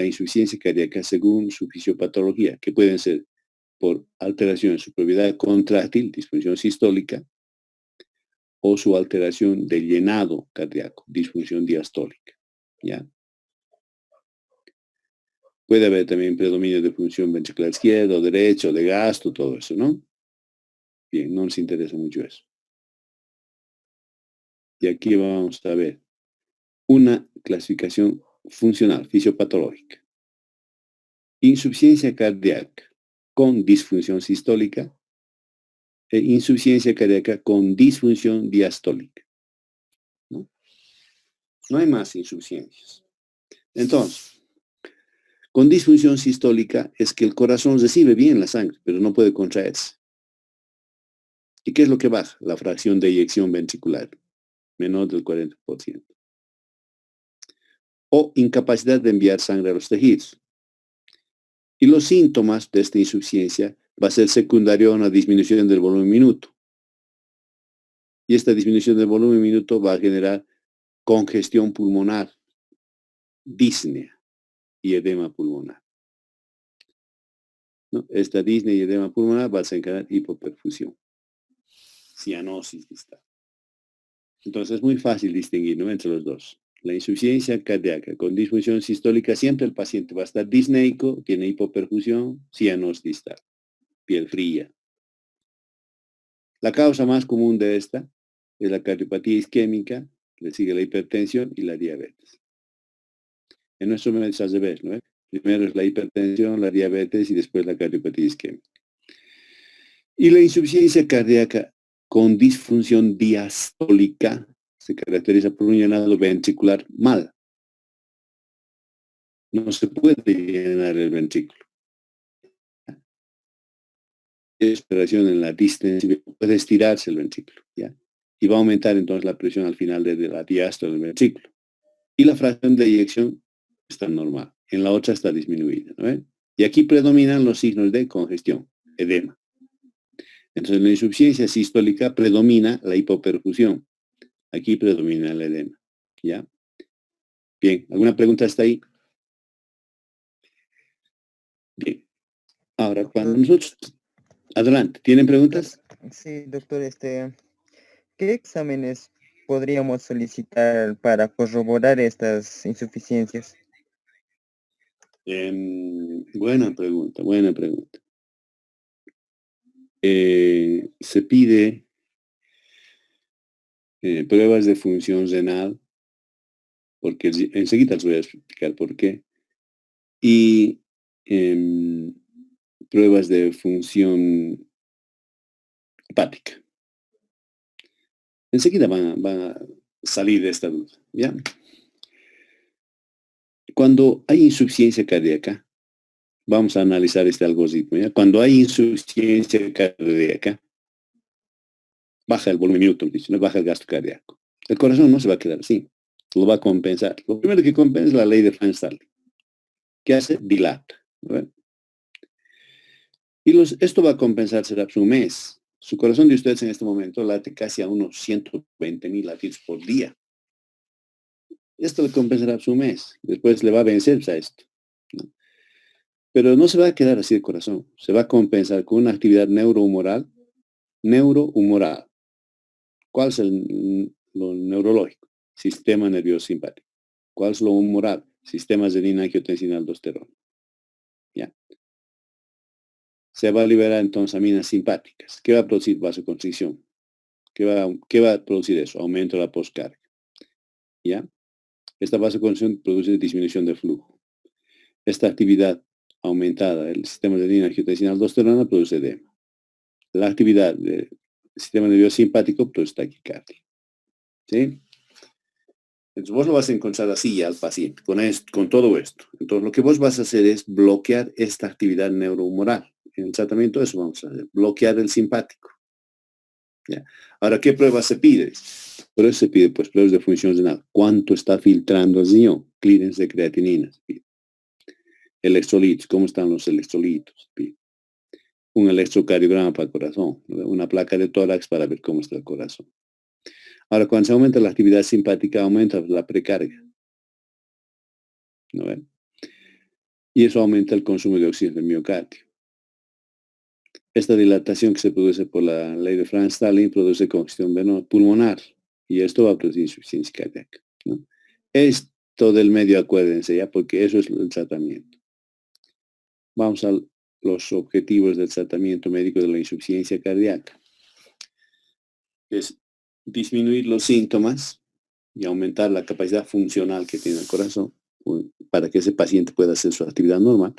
insuficiencia cardíaca según su fisiopatología, que pueden ser por alteración en su propiedad contráctil, disfunción sistólica, o su alteración de llenado cardíaco, disfunción diastólica. ¿Ya? Puede haber también predominio de función ventricular izquierda o derecha, o de gasto, todo eso, ¿no? Bien, no nos interesa mucho eso. Y aquí vamos a ver una clasificación funcional, fisiopatológica. Insuficiencia cardíaca con disfunción sistólica e insuficiencia cardíaca con disfunción diastólica. ¿No? No hay más insuficiencias. Entonces, con disfunción sistólica es que el corazón recibe bien la sangre, pero no puede contraerse. ¿Y qué es lo que baja? La fracción de eyección ventricular, menor del 40%. O incapacidad de enviar sangre a los tejidos. Y los síntomas de esta insuficiencia va a ser secundario a una disminución del volumen minuto. Y esta disminución del volumen minuto va a generar congestión pulmonar, disnea y edema pulmonar. ¿No? Esta disnea y edema pulmonar va a desencadenar hipoperfusión. cianosis distal. Entonces es muy fácil distinguir, ¿no?, entre los dos. La insuficiencia cardíaca con disfunción sistólica, siempre el paciente va a estar disneico, tiene hipoperfusión, cianosis distal, piel fría. La causa más común de esta es la cardiopatía isquémica, le sigue la hipertensión y la diabetes. En nuestro médico es al revés, ¿no? Primero es la hipertensión, la diabetes y después la cardiopatía isquémica. Y la insuficiencia cardíaca con disfunción diastólica se caracteriza por un llenado ventricular mal. No se puede llenar el ventrículo. Expiración en la distensión, puede estirarse el ventrículo, ¿ya? Y va a aumentar entonces la presión al final de la diástole del ventrículo. Y la fracción de eyección está normal, en la otra está disminuida, ¿no? Y aquí predominan los signos de congestión, edema. Entonces en la insuficiencia sistólica predomina la hipoperfusión. Aquí predomina el edema, ¿ya? Bien, ¿alguna pregunta hasta ahí? Bien. Ahora, cuando nosotros... Adelante, ¿tienen preguntas? Sí, doctor, ¿qué exámenes podríamos solicitar para corroborar estas insuficiencias? Buena pregunta, buena pregunta. Se pide pruebas de función renal, porque enseguida les voy a explicar por qué, y pruebas de función hepática. Enseguida van a salir de esta duda, ¿ya? Cuando hay insuficiencia cardíaca, vamos a analizar este algoritmo, ¿ya? Cuando hay insuficiencia cardíaca, baja el volumen minuto, ¿no? Baja el gasto cardíaco. El corazón no se va a quedar así, lo va a compensar. Lo primero que compensa es la ley de Franz-Starling. ¿Qué hace? Dilata, ¿no? Y esto va a compensar será su mes. Su corazón de ustedes en este momento late casi a unos 120,000 latidos por día. Esto le compensará su mes. Después le va a vencer a esto, ¿no? Pero no se va a quedar así el corazón. Se va a compensar con una actividad neurohumoral. Neurohumoral. ¿Cuál es lo neurológico? Sistema nervioso simpático. ¿Cuál es lo humoral? Sistema adrenina-angiotensina-aldosterona. ¿Ya? Se va a liberar entonces aminas simpáticas. ¿Qué va a producir? Vasoconstricción. ¿Qué va a producir eso? Aumento de la postcarga. ¿Ya? Esta vasoconstricción produce disminución del flujo. Esta actividad aumentada del sistema adrenina-angiotensina-aldosterona produce edema. La actividad del sistema nervioso simpático produce taquicardia. ¿Sí? Entonces vos lo vas a encontrar así ya al paciente, con todo esto. Entonces lo que vos vas a hacer es bloquear esta actividad neurohumoral. En el tratamiento eso vamos a hacer, bloquear el simpático. ¿Ya? Ahora, ¿qué pruebas se pide? Por eso se pide pues pruebas de función renal. ¿Cuánto está filtrando el riñón? Clearance de creatininas. Electrolitos, ¿cómo están los electrolitos? Un electrocardiograma para el corazón, una placa de tórax para ver cómo está el corazón. Ahora, cuando se aumenta la actividad simpática, aumenta la precarga. ¿No ven? Y eso aumenta el consumo de oxígeno del miocardio. Esta dilatación que se produce por la ley de Franz-Starling produce congestión pulmonar y esto va a producir insuficiencia cardíaca, ¿no? Esto del medio, acuérdense ya, porque eso es el tratamiento. Vamos a los objetivos del tratamiento médico de la insuficiencia cardíaca. Es disminuir los síntomas y aumentar la capacidad funcional que tiene el corazón para que ese paciente pueda hacer su actividad normal.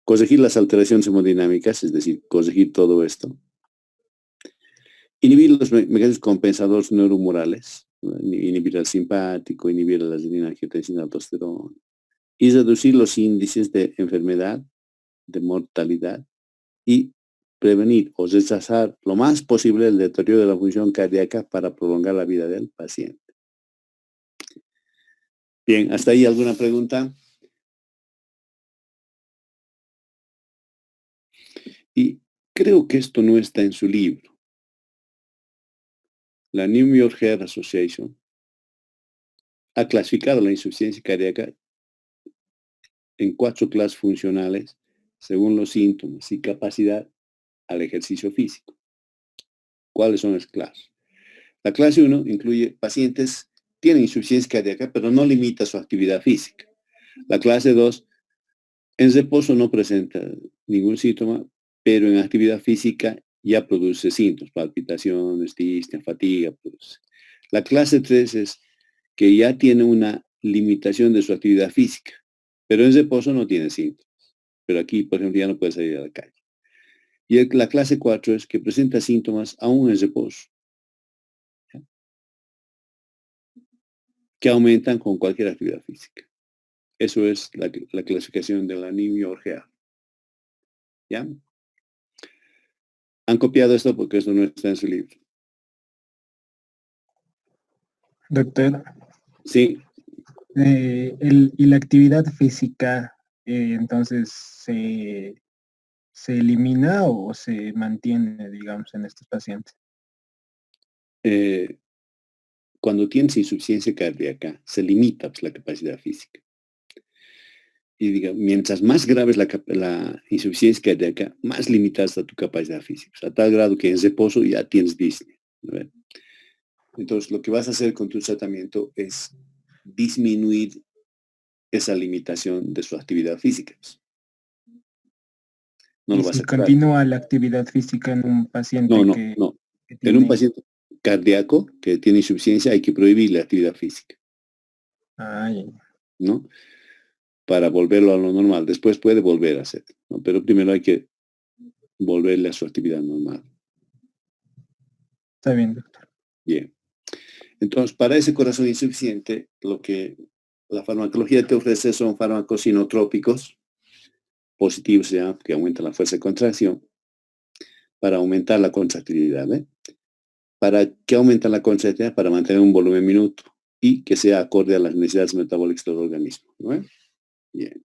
Corregir las alteraciones hemodinámicas, es decir, corregir todo esto. Inhibir los mecanismos compensadores neurohumorales, ¿no? Inhibir el simpático, inhibir la adrenina-angiotensina-aldosterona. Y reducir los índices de enfermedad, de mortalidad, y prevenir o rechazar lo más posible el deterioro de la función cardíaca para prolongar la vida del paciente. Bien, ¿hasta ahí alguna pregunta? Y creo que esto no está en su libro. La New York Heart Association ha clasificado la insuficiencia cardíaca en 4 clases funcionales según los síntomas y capacidad al ejercicio físico. ¿Cuáles son las clases? La clase 1 incluye pacientes que tienen insuficiencia cardíaca, pero no limita su actividad física. La clase 2, en reposo no presenta ningún síntoma, pero en actividad física ya produce síntomas, palpitaciones, disnea, fatiga. Produce. La clase 3 es que ya tiene una limitación de su actividad física, pero en reposo no tiene síntomas. Pero aquí, por ejemplo, ya no puede salir a la calle. Y la clase 4 es que presenta síntomas aún en reposo, ¿ya? Que aumentan con cualquier actividad física. Eso es la clasificación de la anemia orgeal. ¿Ya? Han copiado esto porque esto no está en su libro. Doctor, Sí. y la actividad física, entonces, ¿se elimina o se mantiene, digamos, en estos pacientes? Cuando tienes insuficiencia cardíaca, se limita pues, la capacidad física. Y digamos, mientras más grave es la insuficiencia cardíaca, más limitada está tu capacidad física. O sea, a tal grado que en reposo ya tienes disnea, ¿no? Entonces, lo que vas a hacer con tu tratamiento es disminuir esa limitación de su actividad física. No ¿Y lo vas si a curar. continúa la actividad física en un paciente No. que En tiene... un paciente cardíaco que tiene insuficiencia hay que prohibir la actividad física, ¿no? Para volverlo a lo normal. Después puede volver a hacer, ¿no? Pero primero hay que volverle a su actividad normal. Está bien, doctor. Bien. Entonces, para ese corazón insuficiente, lo que la farmacología te ofrece son fármacos inotrópicos, positivos se llama, que aumentan la fuerza de contracción, para aumentar la contractilidad, ¿eh? ¿Para qué aumentan la contractilidad? Para mantener un volumen minuto y que sea acorde a las necesidades metabólicas del organismo, ¿no? Bien.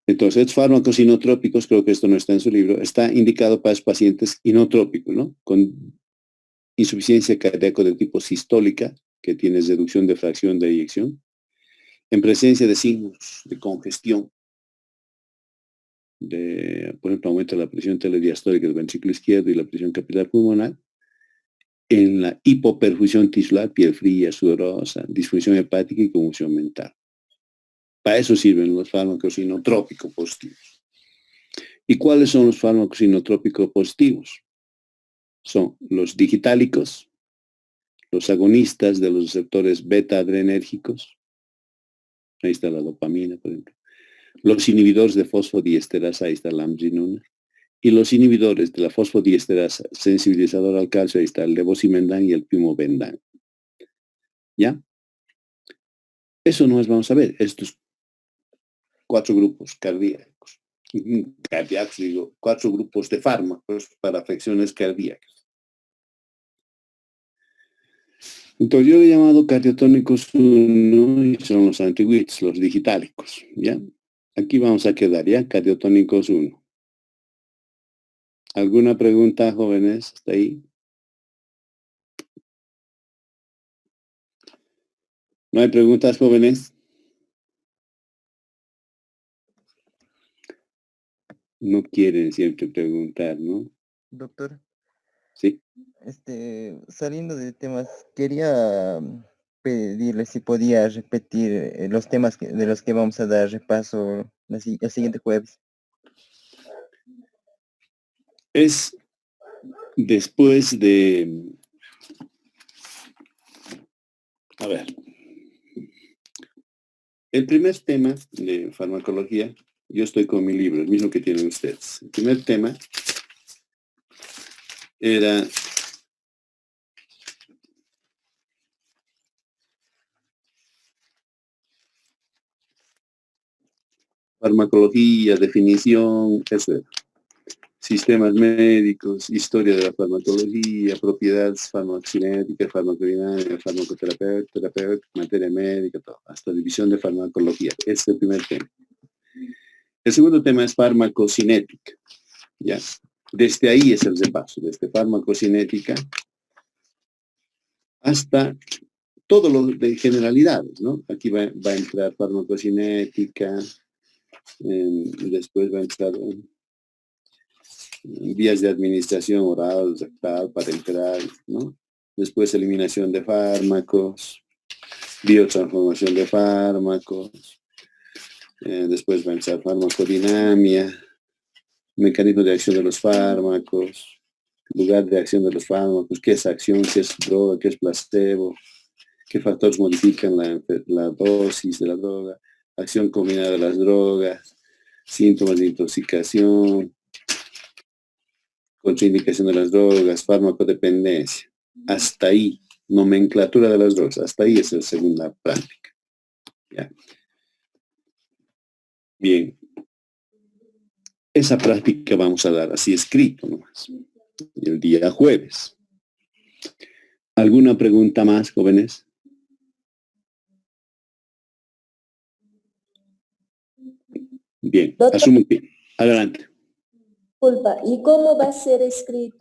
Entonces, estos fármacos inotrópicos, creo que esto no está en su libro, está indicado para los pacientes inotrópicos, ¿no? Con insuficiencia cardíaca de tipo sistólica, que tiene reducción de fracción de eyección, en presencia de signos de congestión, por ejemplo, aumento de la presión telediastólica del ventrículo izquierdo y la presión capilar pulmonar, en la hipoperfusión tisular, piel fría, sudorosa, disfunción hepática y conmoción mental. Para eso sirven los fármacos inotrópicos positivos. ¿Y cuáles son los fármacos inotrópicos positivos? Son los digitálicos, los agonistas de los receptores beta-adrenérgicos, ahí está la dopamina, por ejemplo, los inhibidores de fosfodiesterasa, ahí está la amginona, y los inhibidores de la fosfodiesterasa sensibilizador al calcio, ahí está el levosimendan y el pimobendan. ¿Ya? Eso no es, vamos a ver, estos 4 grupos cardíacos, digo, 4 grupos de fármacos para afecciones cardíacas. Entonces yo le he llamado cardiotónicos 1 y son los anti-WITs, los digitálicos, ¿ya? Aquí vamos a quedar, ¿ya? Cardiotónicos 1. ¿Alguna pregunta, jóvenes? ¿Hasta ahí? ¿No hay preguntas, jóvenes? No quieren siempre preguntar, ¿no? Doctor, Sí. saliendo de temas, quería pedirle si podía repetir los temas de los que vamos a dar repaso el siguiente jueves. Es después de... A ver. El primer tema de farmacología, yo estoy con mi libro, el mismo que tienen ustedes. El primer tema era farmacología, definición, eso era. Sistemas médicos, historia de la farmacología, propiedades farmacocinéticas, farmacodinamia, farmacoterapéutica, materia médica, todo, hasta división de farmacología. Ese es el primer tema. El segundo tema es farmacocinética. ¿Ya? Desde ahí es el repaso, desde farmacocinética hasta todo lo de generalidades, ¿no? Aquí va a entrar farmacocinética, después va a entrar vías de administración, oral, rectal, parenteral, ¿no? Después eliminación de fármacos, biotransformación de fármacos, después va a empezar farmacodinamia, mecanismo de acción de los fármacos, lugar de acción de los fármacos, qué es acción, qué es droga, qué es placebo, qué factores modifican la dosis de la droga, acción combinada de las drogas, síntomas de intoxicación, contraindicación de las drogas, farmacodependencia. Hasta ahí, nomenclatura de las drogas, hasta ahí es la segunda práctica. ¿Ya? Bien. Esa práctica vamos a dar así escrito nomás, el día jueves. ¿Alguna pregunta más, jóvenes? Bien, Doctor, asumo que... Adelante. disculpa, ¿y cómo va a ser escrito?